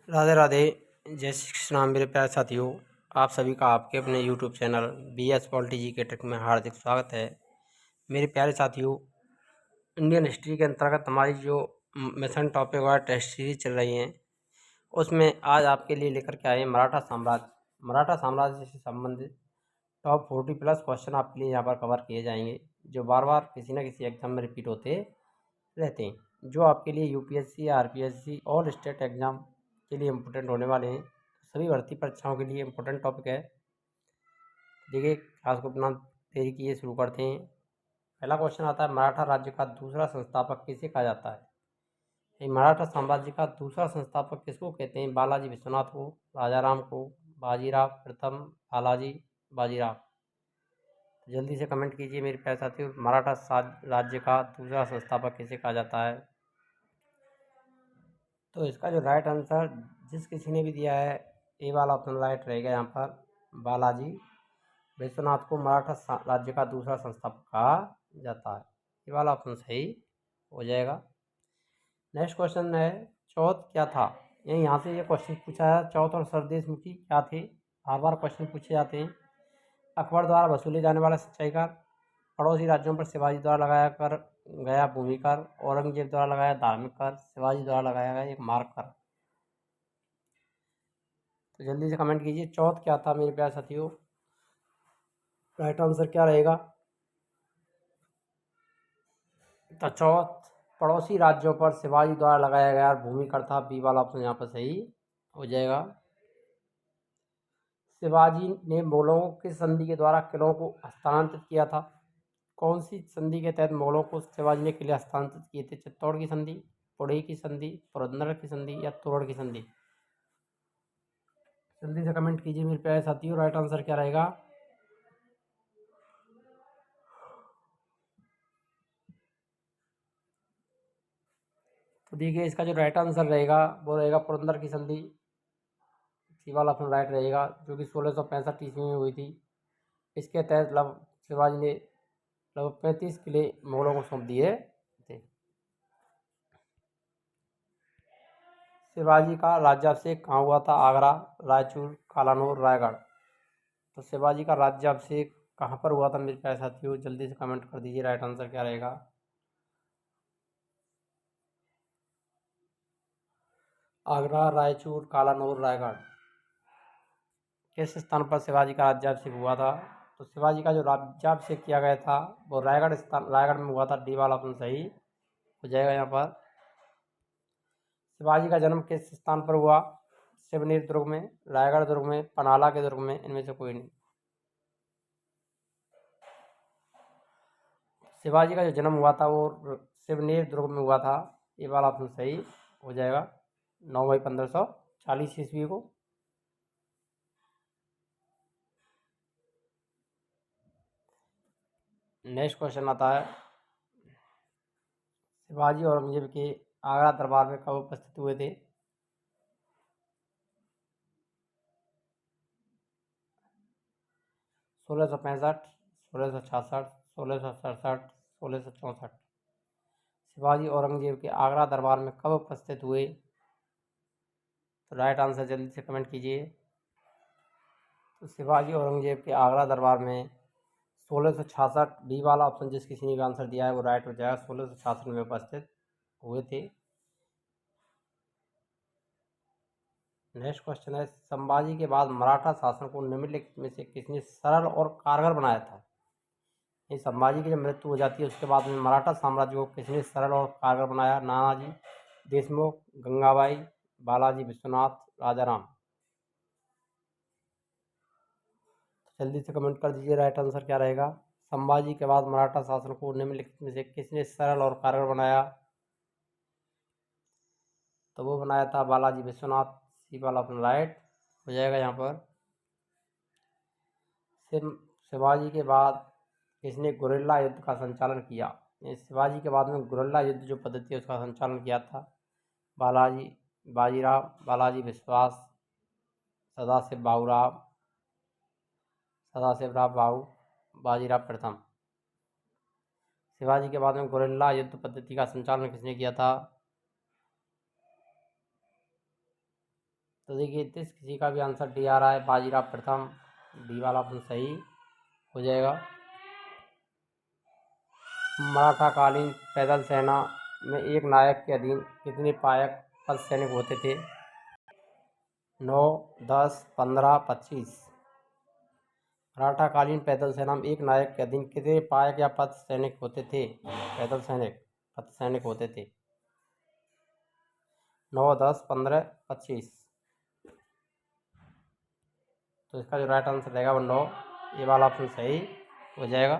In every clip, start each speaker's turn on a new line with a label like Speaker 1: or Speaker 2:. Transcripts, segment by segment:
Speaker 1: राधे राधे। जय श्री कृष्ण मेरे प्यारे साथियों। आप सभी का आपके अपने यूट्यूब चैनल BS पॉलिटी जी के टेक में हार्दिक स्वागत है। मेरे प्यारे साथियों, इंडियन हिस्ट्री के अंतर्गत हमारी जो मिशन टॉपिक वाला टेस्ट सीरीज चल रही हैं, उसमें आज आपके लिए लेकर के आए मराठा साम्राज्य। मराठा साम्राज्य से संबंधित टॉप 40+ क्वेश्चन आपके लिए यहाँ पर कवर किए जाएंगे, जो बार बार किसी न किसी एग्जाम में रिपीट होते रहते हैं, जो आपके लिए UPSC या RPSC और स्टेट एग्जाम के लिए इम्पोर्टेंट होने वाले हैं। सभी भर्ती परीक्षाओं के लिए इम्पोर्टेंट टॉपिक है। देखिए, क्लास को बिना देरी किए शुरू करते हैं। पहला क्वेश्चन आता है, मराठा राज्य का दूसरा संस्थापक किसे कहा जाता है? ये मराठा साम्राज्य का दूसरा संस्थापक किसको कहते हैं? बालाजी विश्वनाथ को, राजाराम को, बाजीराव प्रथम, बालाजी, बाजीराव। तो जल्दी से कमेंट कीजिए मेरे प्यारे साथियों, मराठा राज्य का दूसरा संस्थापक किसे कहा जाता है? तो इसका जो राइट आंसर जिस किसी ने भी दिया है, ए वाला ऑप्शन राइट रहेगा यहाँ पर। बालाजी विश्वनाथ को मराठा राज्य का दूसरा संस्थापक कहा जाता है। ये वाला ऑप्शन सही हो जाएगा। नेक्स्ट क्वेश्चन है, चौथ क्या था? यहाँ से ये क्वेश्चन पूछा है, चौथ और सरदेश मुखी क्या थे? बार बार क्वेश्चन पूछे जाते हैं। अकबर द्वारा वसूले जाने वाला सिंचाई कर, पड़ोसी राज्यों पर शिवाजी द्वारा लगाया कर गया भूमि कर, औरंगजेब द्वारा लगाया धार्मिक कर, शिवाजी द्वारा लगाया गया एक मार्ग कर। तो जल्दी से कमेंट कीजिए, चौथ क्या था मेरे प्यारे साथियों? राइट आंसर क्या रहेगा? तो चौथ पड़ोसी राज्यों पर शिवाजी द्वारा लगाया गया भूमि कर था। बी वाला ऑप्शन यहाँ पर सही हो जाएगा। शिवाजी ने मुगलों के संधि के द्वारा किलों को हस्तांतरित किया था। कौन सी संधि के तहत मुगलों को शिवाजी ने किले हस्तांतरित किए थे? चित्तौड़ की संधि, पुढ़ी की संधि, पुरंदर की संधि या तोरड़ की संधि? जल्दी से कमेंट कीजिए मेरे प्यारे साथियों, राइट आंसर क्या रहेगा? तो देखिए, इसका जो राइट आंसर रहेगा वो रहेगा पुरंदर की संधि। सी वाला ऑप्शन राइट रहेगा, जो कि 1665 ईस्वी में हुई थी। इसके तहत शिवाजी ने लगभग 35 किले मुगलों को सौंप दिए थे। शिवाजी का राज्याभिषेक कहाँ हुआ था? आगरा, रायचूर, कालानूर, रायगढ़। तो शिवाजी का राज्याभिषेक कहाँ पर हुआ था मेरे प्यारे साथियों? जल्दी से कमेंट कर दीजिए, राइट आंसर क्या रहेगा? आगरा, रायचूर, कालानूर, रायगढ़। किस स्थान पर शिवाजी का राज्याभिषेक हुआ था? तो शिवाजी का जो राज्याभिषेक किया गया था वो रायगढ़ में हुआ था। डी वाला ऑप्शन सही हो जाएगा यहाँ पर। शिवाजी का जन्म किस स्थान पर हुआ? शिवनेर दुर्ग में, रायगढ़ दुर्ग में, पनाला के दुर्ग में, इनमें से कोई नहीं। शिवाजी का जो जन्म हुआ था वो शिवनेर दुर्ग में हुआ था। ये वाला ऑप्शन सही हो जाएगा। 9 मई 1540 ईस्वी को। नेक्स्ट क्वेश्चन आता है, शिवाजी औरंगजेब के आगरा दरबार में कब उपस्थित हुए थे? 1665, 1666, 1667, 1664। शिवाजी औरंगजेब के आगरा दरबार में कब उपस्थित हुए? तो राइट आंसर जल्दी से कमेंट कीजिए। तो शिवाजी औरंगजेब के आगरा दरबार में 1666, बी वाला ऑप्शन जिस किसी ने भी आंसर दिया है वो राइट हो जाएगा। 1666 में उपस्थित हुए थे। नेक्स्ट क्वेश्चन है, संभाजी के बाद मराठा शासन को निम्नलिखित में से किसने सरल और कारगर बनाया था? ये संभाजी की जब मृत्यु हो जाती है उसके बाद में मराठा साम्राज्य को किसने सरल और कारगर बनाया? नानाजी देशमुख, गंगाबाई, बालाजी विश्वनाथ, राजाराम। जल्दी से कमेंट कर दीजिए, राइट आंसर क्या रहेगा? संभाजी के बाद मराठा शासन को निम्नलिखित में से किसने सरल और कारगर बनाया? तो वो बनाया था बालाजी विश्वनाथ। सी वाला ऑप्शन राइट हो जाएगा यहाँ पर। शिवाजी के बाद किसने गुरिल्ला युद्ध का संचालन किया? शिवाजी के बाद में गुरिल्ला युद्ध जो पद्धति है उसका संचालन किया था। बालाजी बाजीराव, बालाजी विश्वास, सदाशिव बाबूराव, सदाशिवराव बाबू, बाजीराव प्रथम। शिवाजी के बाद में गुरिल्ला युद्ध पद्धति का संचालन किसने किया था? तो देखिए इस किसी का भी आंसर डी आ रहा है, बाजीराव प्रथम, डी वाला ऑप्शन सही हो जाएगा। मराठा कालीन पैदल सेना में एक नायक के अधीन कितने पायक पद सैनिक होते थे? 9, 10, 15, 25। मराठा कालीन पैदल सेना में एक नायक के अधीन कितने पायक या पद सैनिक होते थे? पैदल सैनिक, पद सैनिक होते थे। 9, 10, 15, 25। तो इसका जो राइट आंसर रहेगा वो 9, ये वाला ऑप्शन सही हो जाएगा।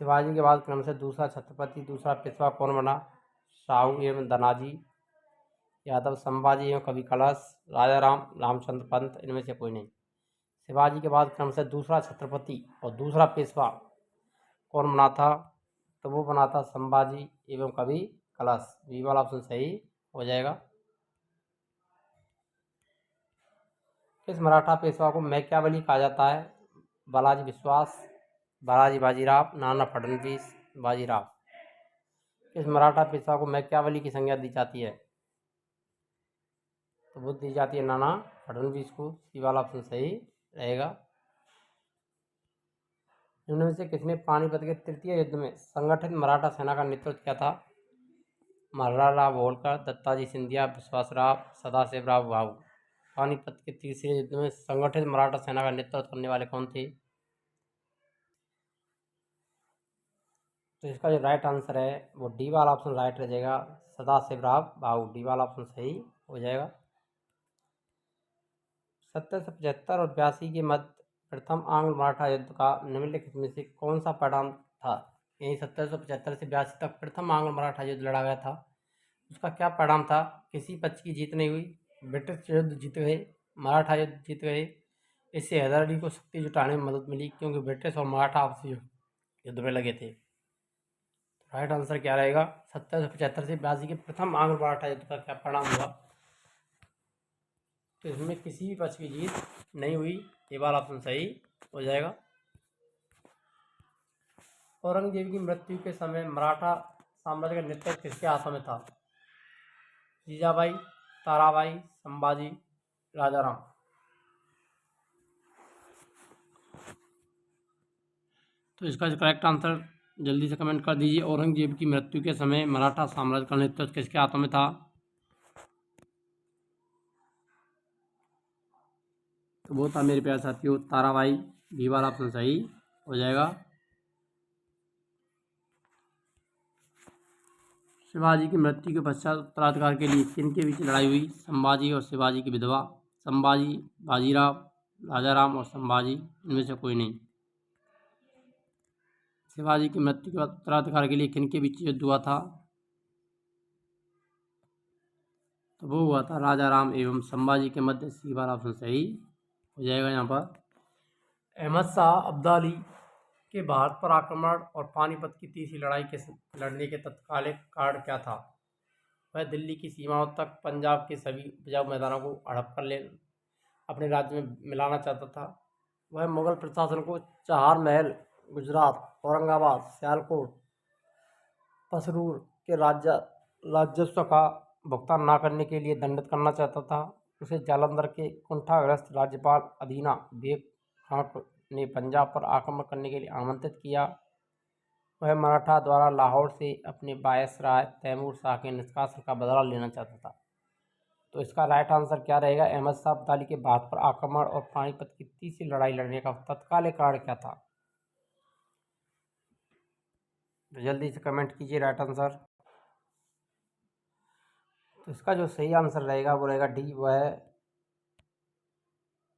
Speaker 1: शिवाजी के बाद क्रम से दूसरा छत्रपति, दूसरा पेशवा कौन बना? शाहू एवं धनाजी यादव, संभाजी एवं कवि कलश, राजा राम, रामचंद्र पंत, इनमें से कोई नहीं। शिवाजी के बाद क्रम से दूसरा छत्रपति और दूसरा पेशवा कौन बना था? तो वो बना था संभाजी एवं कवि कलश, बी वाला ऑप्शन सही हो जाएगा। किस मराठा पेशवा को मैक्यावली कहा जाता है? बालाजी विश्वास, बालाजी बाजीराव, नाना फडणवीस, बाजीराव। किस मराठा पेशवा को मैक्यावली की संज्ञा दी जाती है? तो वो दी जाती है नाना फडणवीस को, सी वाला ऑप्शन सही रहेगा। इनमें से किसने पानीपत के तृतीय युद्ध में संगठित मराठा सेना का नेतृत्व किया था? मल्हारराव होलकर, दत्ताजी सिंधिया, विश्वासराव, सदाशिवराव भाऊ। पानीपत के तीसरे युद्ध में संगठित मराठा सेना का नेतृत्व करने वाले कौन थे? तो इसका जो राइट आंसर है वो डी वाला ऑप्शन राइट रह जाएगा, सदाशिवराव भाऊ, डी वाला ऑप्शन सही हो जाएगा। 1775 और 82 के मध्य प्रथम आंग्ल मराठा युद्ध का निम्नलिखित में से कौन सा परिणाम था? यही 1775 से 82 तक प्रथम आंग्ल मराठा युद्ध लड़ा गया था, उसका क्या परिणाम था? किसी पक्ष की जीत नहीं हुई, ब्रिटिश युद्ध जीत गए, मराठा युद्ध जीत गए। इससे हैदर अली को शक्ति जुटाने में मदद मिली, क्योंकि ब्रिटिश और मराठा आपसी युद्ध में लगे थे। राइट आंसर क्या रहेगा? 1775 से 82 के प्रथम आंग्ल मराठा युद्ध का क्या परिणाम हुआ? तो इसमें किसी भी पक्ष की जीत नहीं हुई, ये वाला ऑप्शन सही हो जाएगा। औरंगजेब की मृत्यु के समय मराठा साम्राज्य का नेतृत्व किसके हाथों में था? जीजाबाई, ताराबाई, संभाजी, राजाराम। तो इसका जो करेक्ट आंसर जल्दी से कमेंट कर दीजिए। औरंगजेब की मृत्यु के समय मराठा साम्राज्य का नेतृत्व किसके हाथों में था? तो वो था मेरे प्यारे साथियों ताराबाई, बी वाला ऑप्शन सही हो जाएगा। शिवाजी की मृत्यु के पश्चात उत्तराधिकार के लिए किनके बीच लड़ाई हुई? संभाजी और शिवाजी की विधवा, संभाजी, बाजीराव, राजाराम और संभाजी, इनमें से कोई नहीं। शिवाजी की मृत्यु के बाद उत्तराधिकार के लिए किनके बीच युद्ध हुआ था? तो वो हुआ था राजाराम एवं संभाजी के मध्य, सी वाला ऑप्शन सही हो जाएगा। यहाँ पर अहमद शाह अब्दाली के भारत पर आक्रमण और पानीपत की तीसरी लड़ाई के लड़ने के तत्कालिक कारण क्या था? वह दिल्ली की सीमाओं तक पंजाब के सभी उपजाऊ मैदानों को हड़प कर ले अपने राज्य में मिलाना चाहता था। वह मुगल प्रशासन को चार महल, गुजरात, औरंगाबाद, सियालकोट, पसरूर के राजस्व का भुगतान न करने के लिए दंडित करना चाहता था। उसे जालंधर के कुंठाग्रस्त राज्यपाल अदीना बेग खान ने पंजाब पर आक्रमण करने के लिए आमंत्रित किया। वह मराठा द्वारा लाहौर से अपने वायसराय तैमूर शाह के निष्कासन का बदला लेना चाहता था। तो इसका राइट आंसर क्या रहेगा? अहमद शाह अब्दाली के भारत पर आक्रमण और पानीपत की तीसरी लड़ाई लड़ने का तत्कालिक कारण क्या था? तो जल्दी से कमेंट कीजिए राइट आंसर। तो इसका जो सही आंसर रहेगा वो रहेगा डी, वह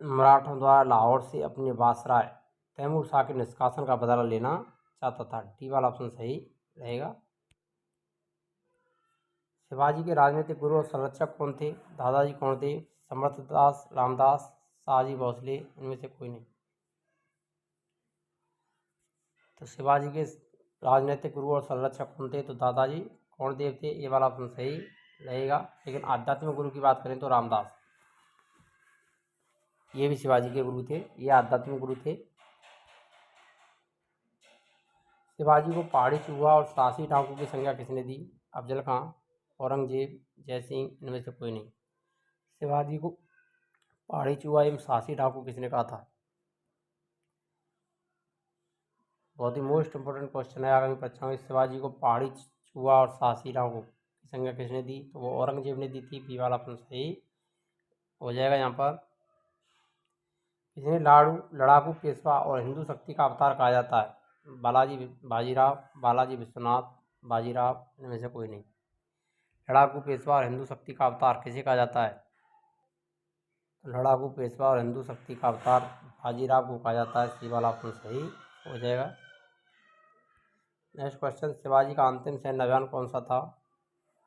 Speaker 1: मराठों द्वारा लाहौर से अपने वायसराय तैमूर शाह के निष्कासन का बदला लेना चाहता था, डी वाला ऑप्शन सही रहेगा। शिवाजी के राजनीतिक गुरु और संरक्षक कौन थे? दादाजी कोंडदेव, समर्थदास रामदास, शाहजी भोसले, इनमें से कोई नहीं। तो शिवाजी के राजनीतिक गुरु और संरक्षक कौन थे? तो दादाजी कोंडदेव थे, ये वाला ऑप्शन सही रहेगा। लेकिन आध्यात्मिक गुरु की बात करें तो रामदास, ये भी शिवाजी के गुरु थे, ये आध्यात्मिक गुरु थे। शिवाजी को पहाड़ी चूहा और साहसी डाकू की संज्ञा किसने दी? अफजल खां। औरंगजेब, जयसिंह, इनमें से कोई नहीं। शिवाजी को पहाड़ी चूहा एवं साहसी डाकू किसने कहा था? बहुत ही मोस्ट इंपोर्टेंट क्वेश्चन है आगामी परीक्षा में। शिवाजी को पहाड़ी चूहा और साहसी डाकू की संज्ञा किसने दी? तो वो औरंगजेब ने दी थी। बी वाला ऑप्शन सही हो जाएगा यहाँ पर। किसने लड़ाकू पेशवा और हिंदू शक्ति का अवतार कहा जाता है? बालाजी बाजीराव, बालाजी विश्वनाथ, बाजीराव, इनमें से कोई नहीं। लड़ाकू पेशवा और हिंदू शक्ति का अवतार किसे कहा जाता है? लड़ाकू पेशवा और हिंदू शक्ति का अवतार बाजीराव को कहा जाता है। सी वाला ऑप्शन सही हो जाएगा। नेक्स्ट क्वेश्चन, शिवाजी का अंतिम सैन्य अभियान कौन सा था?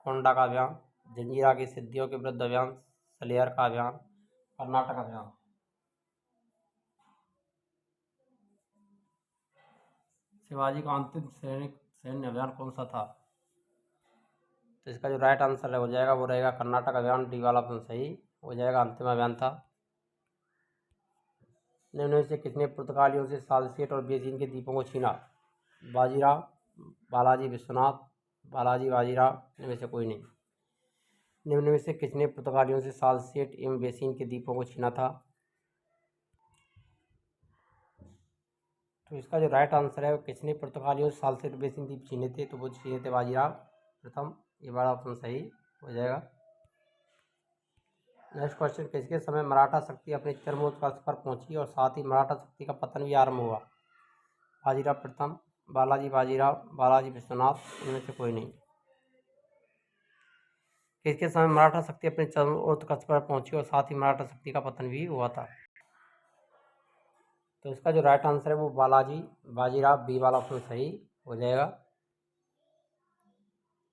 Speaker 1: कोंडा का अभियान, जंजीरा की सिद्धियों के विरुद्ध अभियान, सलियर का अभियान, कर्नाटक अभियान। शिवाजी का अंतिम सैन्य अभियान कौन सा था? तो इसका जो राइट आंसर है हो जाएगा वो रहेगा कर्नाटक अभियान। डी वाला ऑप्शन सही हो जाएगा। अंतिम अभियान था। निम्न में से किसने पुर्तगालियों से सालसेट और बेसिन के द्वीपों को छीना? बाजीराव, बालाजी विश्वनाथ, बालाजी बाजीराव, इनमें से कोई नहीं। निम्न में से किसने पुर्तगालियों से सालसेट एवं बेसिन के द्वीपों को छीना था? तो इसका जो राइट आंसर है वो किसने पुर्तगालियों से सालसेट बेसिन द्वीप छीने थे? तो वो छीने थे बाजीराव प्रथम। ये वाला ऑप्शन सही हो जाएगा। नेक्स्ट क्वेश्चन, किसके समय मराठा शक्ति अपने चरमोत्कर्ष पर पहुंची और साथ ही मराठा शक्ति का पतन भी आरंभ हुआ? बाजीराव प्रथम, बालाजी बाजीराव, बालाजी विश्वनाथ, इनमें से कोई नहीं। किसके समय मराठा शक्ति अपने चरमोत्कर्ष पर पहुंची और साथ ही मराठा शक्ति का पतन भी हुआ था? तो इसका जो राइट आंसर है वो बालाजी बाजीराव, बी वाला ऑप्शन सही हो जाएगा।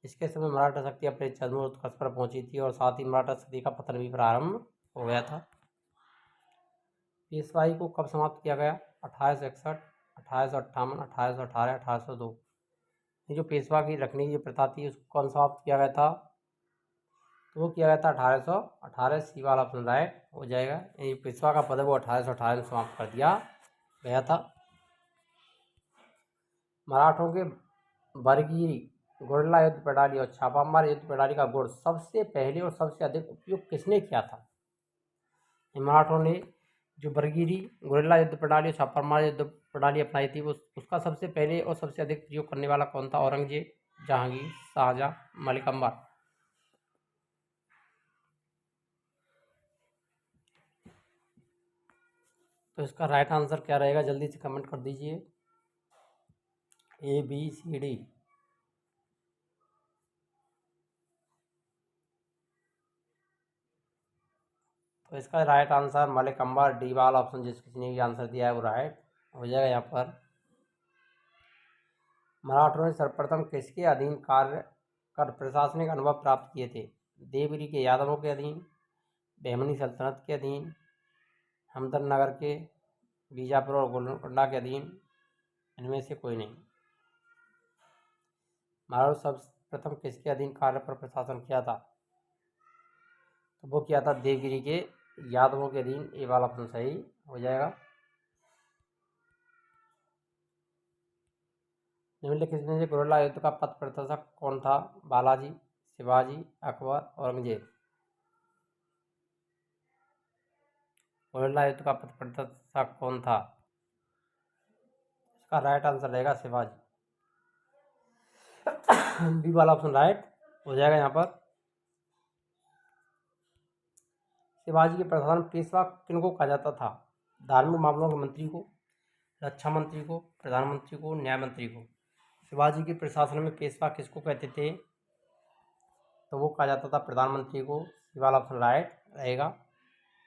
Speaker 1: इसके समय मराठा शक्ति अपने चरमोत्कर्ष पर पहुंची थी और साथ ही मराठा शक्ति का पतन भी प्रारंभ हो गया था। पेशवाई को कब समाप्त किया गया? 1861, 1858, 1818, 1802। ये जो पेशवा की रखने की जो प्रथा थी उसको कौन समाप्त किया गया था? तो वो किया गया था 1818। सी वाला ऑप्शन राइट हो जाएगा। ये पेशवा का पद है वो 1818 में समाप्त कर दिया गया था। मराठों के बरगिरी, गुरिल्ला युद्ध प्रणाली और छापामार युद्ध प्रणाली का गुण सबसे पहले और सबसे अधिक उपयोग किसने किया था? मराठों ने जो बरगिरी, गुरिल्ला युद्ध प्रणाली और छापामार युद्ध प्रणाली अपनाई थी वो उसका सबसे पहले और सबसे अधिक प्रयोग करने वाला कौन था? औरंगजेब, जहांगीर, शाहजहां, मलिक अंबर। तो इसका राइट आंसर क्या रहेगा? जल्दी से कमेंट कर दीजिए। ABCD। तो इसका राइट आंसर मलिक अंबर, डी वाला ऑप्शन जिस किसी ने भी आंसर दिया है वो राइट हो जाएगा यहाँ पर। मराठों ने सर्वप्रथम किसके अधीन कार्य कर प्रशासनिक अनुभव प्राप्त किए थे? देवगिरी के यादवों के अधीन, बहमनी सल्तनत के अधीन, हमदननगर के, बीजापुर और गोलकोंडा के अधीन, इनमें से कोई नहीं। मराठों सर्वप्रथम किसके अधीन कार्य पर प्रशासन किया था? तो वो किया था देवगिरी के यादवों के अधीन। ए वाला ऑप्शन सही हो जाएगा। निम्नलिखित में से गुरिल्ला युद्ध का पथ प्रदर्शक कौन था? बालाजी, शिवाजी, अकबर, औरंगजेब। गुरिल्ला युद्ध का पथ प्रदर्शक कौन था? इसका राइट आंसर रहेगा शिवाजी। बी वाला ऑप्शन राइट हो जाएगा यहाँ पर। शिवाजी के प्रधान पेशवा किनको कहा जाता था? धार्मिक मामलों के मंत्री को, रक्षा मंत्री को, प्रधानमंत्री को, न्याय मंत्री को। शिवाजी के प्रशासन में पेशवा किसको कहते थे? तो वो कहा जाता था प्रधानमंत्री को। सी वाला ऑप्शन राइट रहेगा।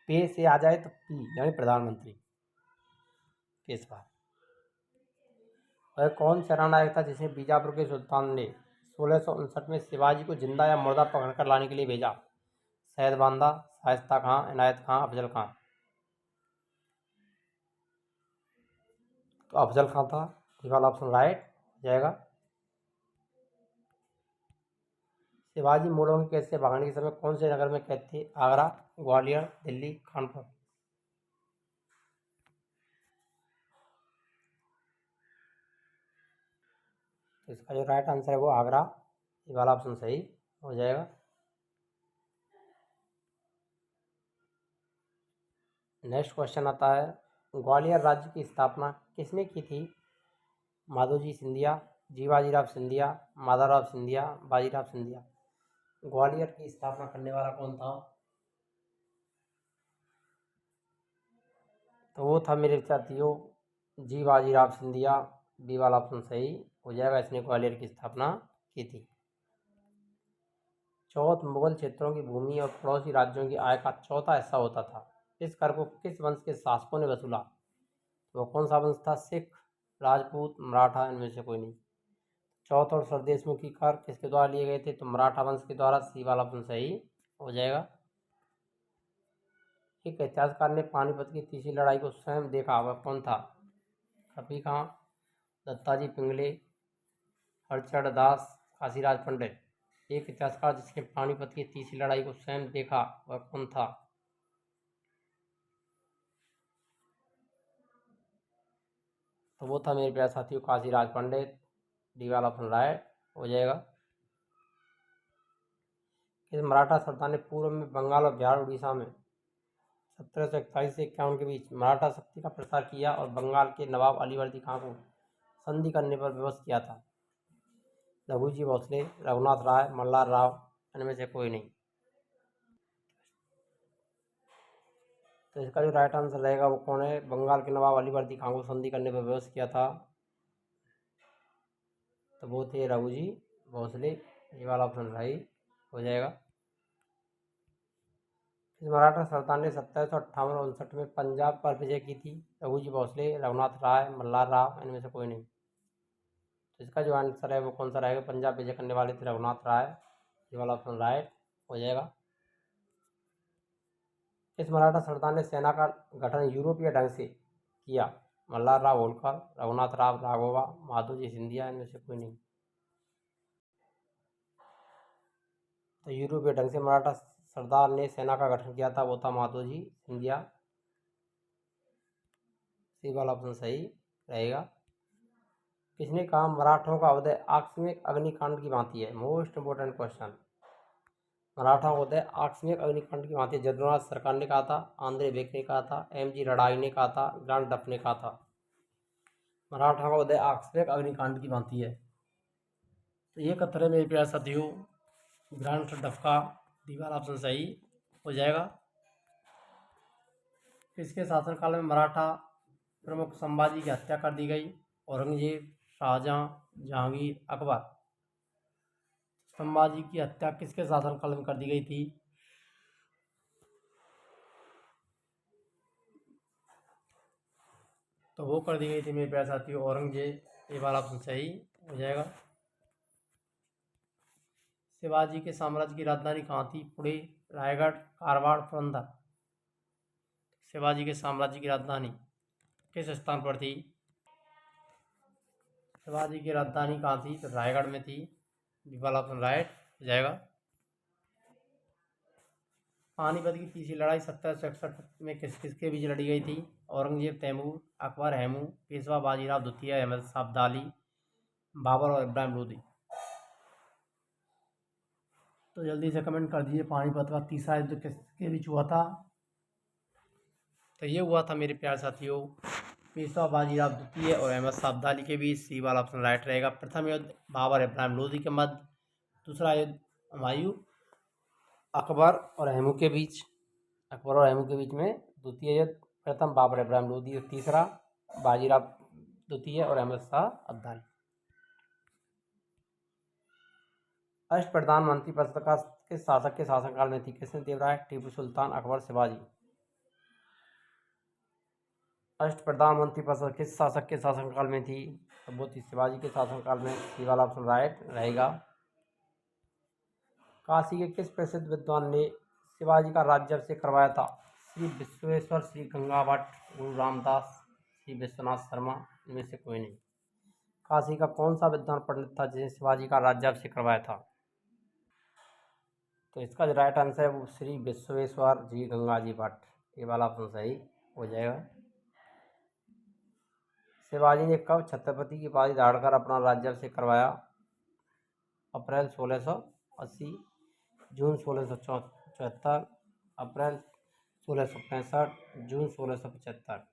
Speaker 1: पे से आ जाए तो पी यानी प्रधानमंत्री, पेशवा। वह कौन सा नायक था जिसे बीजापुर के सुल्तान ने 1659 में शिवाजी को जिंदा या मुर्दा पकड़कर लाने के लिए भेजा? सैयद बांदा, शाइस्ता खां, इनायत खां, अफजल खां। तो अफजल खां था। ये वाला ऑप्शन राइट हो जाएगा। शिवाजी मुगलों के कैद से भागने के समय कौन से नगर में कैद थे? आगरा, ग्वालियर, दिल्ली, कानपुर। तो इसका जो राइट आंसर है वो आगरा। ये वाला ऑप्शन सही हो जाएगा। नेक्स्ट क्वेश्चन आता है, ग्वालियर राज्य की स्थापना किसने की थी? माधोजी सिंधिया, जीवाजीराव सिंधिया, माधवराव सिंधिया, बाजीराव सिंधिया। ग्वालियर की स्थापना करने वाला कौन था? तो वो था मेरे साथियों जी बाजीराव सिंधिया। बी वाला ऑप्शन सही हो जाएगा, इसने ग्वालियर की स्थापना की थी। चौथ मुगल क्षेत्रों की भूमि और पड़ोसी राज्यों की आय का चौथा हिस्सा होता था। इस कर को किस वंश के शासकों ने वसूला? तो कौन सा वंश था? सिख, राजपूत, मराठा, इनमें से कोई नहीं। चौथ और सरदेशमुखी कर किसके द्वारा लिए गए थे? तो मराठा वंश के द्वारा। सी वाला ऑप्शन सही हो जाएगा। एक इतिहासकार ने पानीपत की तीसरी लड़ाई को स्वयं देखा, वह कौन था? कभी खां, दत्ताजी पिंगले, हरचरण दास, काशीराज पंडित। एक इतिहासकार जिसने पानीपत की तीसरी लड़ाई को स्वयं देखा, वह कौन था? तो वो था मेरे प्यारे साथियों काशीराज पंडित। डी वाला ऑप्शन राइट हो जाएगा। इस मराठा सरदार ने पूर्व में बंगाल और बिहार उड़ीसा में 1741 से 51 के बीच मराठा शक्ति का प्रसार किया और बंगाल के नवाब अलीवर्दी खां को संधि करने पर विवश किया था। रघुजी भोसले, रघुनाथ राय, मल्हार राव, इनमें से कोई नहीं। तो इसका जो राइट आंसर रहेगा वो कौन है? बंगाल के नवाब अलीवर्दी खां को संधि करने पर विवश किया था, तो वो थे रघुजी भोसले। ये वाला ऑप्शन सही हो जाएगा। इस मराठा सरदार ने 1758 और 59 में पंजाब पर विजय की थी। रघुजी भोसले, रघुनाथ राय, मल्हार राव, इनमें से कोई नहीं। तो इसका जो आंसर है वो कौन सा रहेगा? पंजाब विजय करने वाले थे रघुनाथ राय। ये वाला ऑप्शन राइट हो जाएगा। इस मराठा सरदार ने सेना का गठन यूरोपीय ढंग से किया। मल्हार राव होलकर, रघुनाथ राव राघोवा, माधोजी सिंधिया, इनमें से कोई नहीं। तो यूरोपीय ढंग से मराठा सरदार ने सेना का गठन किया था, वो था माधोजी सिंधिया। सी वाला ऑप्शन सही रहेगा। किसने कहा मराठों का उदय आकस्मिक अग्निकांड की भांति है? Most important question. मराठा का उदय आकस्मिक अग्निकांड की भांति जदुनाथ सरकार ने कहा था, आंद्रे बेक ने कहा था, एम.जी. रड़ाई ने कहा था, ग्रांड डफ ने कहा था। मराठा का उदय आकस्मिक अग्निकांड की भांति है, तो ये कथन है मेरे प्यारे साथियों ग्रांड डफ का। डी वाला ऑप्शन सही हो जाएगा। किसके शासनकाल में मराठा प्रमुख संभाजी की हत्या कर दी गई? औरंगजेब, शाहजहां, जहांगीर, अकबर। संभाजी की हत्या किसके शासनकाल में कर दी गई थी? तो वो कर दी गई थी मेरे प्यारे साथियों औरंगजेब। ये वाला ऑप्शन सही हो जाएगा। शिवाजी के साम्राज्य की राजधानी कहाँ थी? पुणे, रायगढ़, कारवाड़, पुरंदर। शिवाजी के साम्राज्य की राजधानी किस स्थान पर थी? शिवाजी की राजधानी कहाँ थी? तो रायगढ़ में थी। ये वाला ऑप्शन राइट हो जाएगा। पानीपत की तीसरी लड़ाई 1761 में किसके बीच लड़ी गई थी? औरंगजेब, तैमूर, अकबर, हैमू, पेशवा बाजीराव द्वितीय, अहमद शाह अब्दाली, बाबर और इब्राहिम लोदी। तो जल्दी से कमेंट कर दीजिए पानीपत का तीसरा युद्ध किसके बीच हुआ था? तो ये हुआ था मेरे प्यारे साथियों पेशवा बाजीराव द्वितीय और अहमद शाह अब्दाली के बीच। सी वाला ऑप्शन राइट रहेगा। प्रथम युद्ध बाबर इब्राहिम लोदी के मध्य, दूसरा युद्ध हुमायूं अकबर और हैमू के बीच, अकबर और हैमू के बीच में। द्वितीय युद्ध प्रथम बाबर इब्राहिम लोदी और तीसरा बाजीराव द्वितीय और अहमद शाह अब्दाली। अष्ट प्रधानमंत्री परिषद का किस शासक के शासनकाल में थी? कृष्णदेव राय, टीपू सुल्तान, अकबर, शिवाजी। अष्ट प्रधानमंत्री परिषद किस शासक के शासनकाल में थी? तो वो थी शिवाजी के शासनकाल में। सी वाला ऑप्शन राइट रहेगा। काशी के किस प्रसिद्ध विद्वान ने शिवाजी का राज्याभिषेक करवाया था? श्री विश्वेश्वर, श्री गंगा भट्ट, गुरु रामदास, श्री विश्वनाथ शर्मा, इनमें से कोई नहीं। काशी का कौन सा विद्वान पंडित था जिसे शिवाजी का राज्याभिषेक करवाया था? तो इसका जो राइट आंसर है वो श्री विश्वेश्वर जी गंगा जी भट्ट। ये वाला ऑप्शन सही हो जाएगा। शिवाजी ने कब छत्रपति की उपाधि धारण कर अपना राज्याभिषेक करवाया? अप्रैल 1600 80, जून 1674, अप्रैल 1665, जून 1675,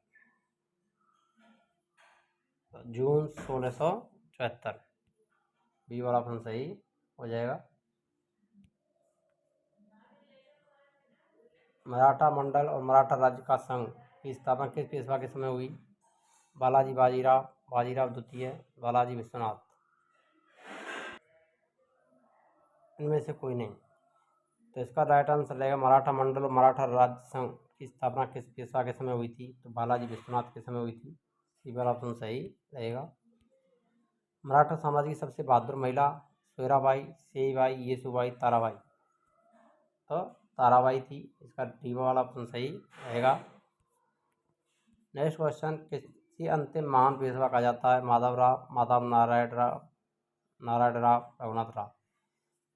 Speaker 1: जून 1674। बी वाला ऑप्शन सही हो जाएगा। मराठा मंडल और मराठा राज्य का संघ की स्थापना किस पेशवा के समय हुई? बालाजी बाजीराव, बाजीराव द्वितीय, बालाजी विश्वनाथ। इनमें से कोई नहीं। तो इसका राइट आंसर रहेगा मराठा मंडल और मराठा राज्य संघ की स्थापना किस पेशवा के समय हुई थी? तो बालाजी विश्वनाथ के समय हुई थी। सी वाला ऑप्शन सही रहेगा। मराठा साम्राज्य की सबसे बहादुर महिला? सोयराबाई, सेईबाई, येसुबाई, ताराबाई। तो ताराबाई थी। इसका डी वाला ऑप्शन सही रहेगा। नेक्स्ट क्वेश्चन, किसी अंतिम महान पेशवा कहा जाता है? माधवराव, माधव नारायण राव, नारायण राव, रघुनाथ राव।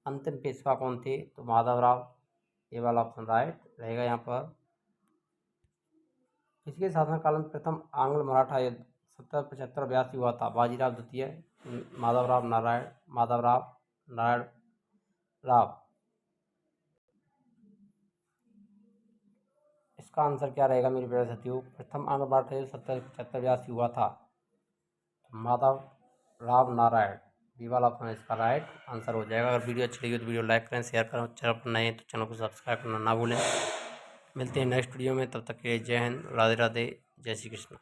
Speaker 1: अंतिम पेशवा कौन थे? तो माधवराव। ये वाला ऑप्शन राइट रहेगा यहाँ पर। किसके शासनकाल में प्रथम आंग्ल मराठा युद्ध 1775-82 हुआ था? बाजीराव द्वितीय, माधवराव नारायण, माधवराव, नारायण राव। इसका आंसर क्या रहेगा मेरे प्यारे साथियों? प्रथम आंग्ल मराठा युद्ध 1775-82 हुआ था। माधव राव नारायण। बी वाला ऑप्शन इसका राइट आंसर हो जाएगा। अगर वीडियो अच्छी लगी तो वीडियो लाइक करें, शेयर करें। चैनल पर नए हैं तो चैनल को सब्सक्राइब करना ना भूलें। मिलते हैं नेक्स्ट वीडियो में, तब तक के लिए जय हिंद, राधे राधे, जय श्री कृष्ण।